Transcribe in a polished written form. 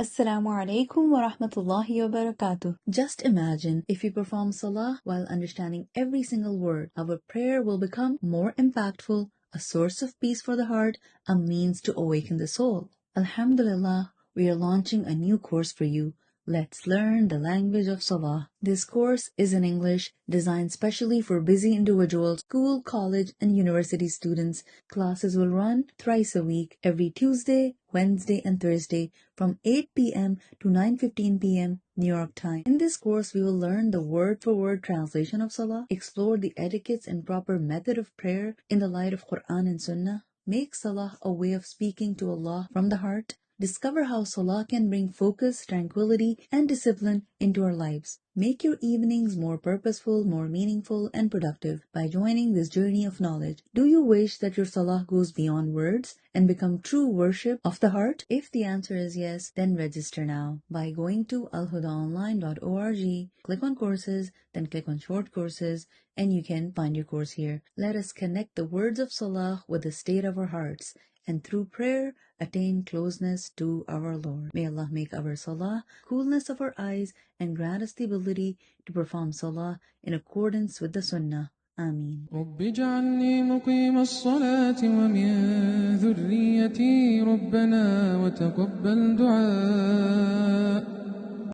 Assalamu alaikum wa rahmatullahi wa barakatuh. Just imagine if we perform Salah while understanding every single word. Our prayer will become more impactful, a source of peace for the heart, a means to awaken the soul. Alhamdulillah, we are launching a new course for you. Let's learn the language of Salah. This course is in English, designed specially for busy individuals, school, college, and university students. Classes will run thrice a week, every Tuesday, Wednesday, and Thursday from 8 p.m. to 9:15 p.m. New York time. In this course, we will learn the word-for-word translation of Salah, explore the etiquettes and proper method of prayer in the light of Quran and Sunnah, make Salah a way of speaking to Allah from the heart, discover how Salah can bring focus, tranquility, and discipline into our lives. Make your evenings more purposeful, more meaningful, and productive by joining this journey of knowledge. Do you wish that your Salah goes beyond words and become true worship of the heart? If the answer is yes, then register now by going to alhudaonline.org, click on courses, then click on short courses, and you can find your course here. Let us connect the words of Salah with the state of our hearts, and through prayer, attain closeness to our Lord. May Allah make our Salah coolness of our eyes and grant us the ability to perform Salah in accordance with the Sunnah. Ameen. رب اجعلني مقيم الصلاة ومن ذريتي ربنا وتقبل دعاء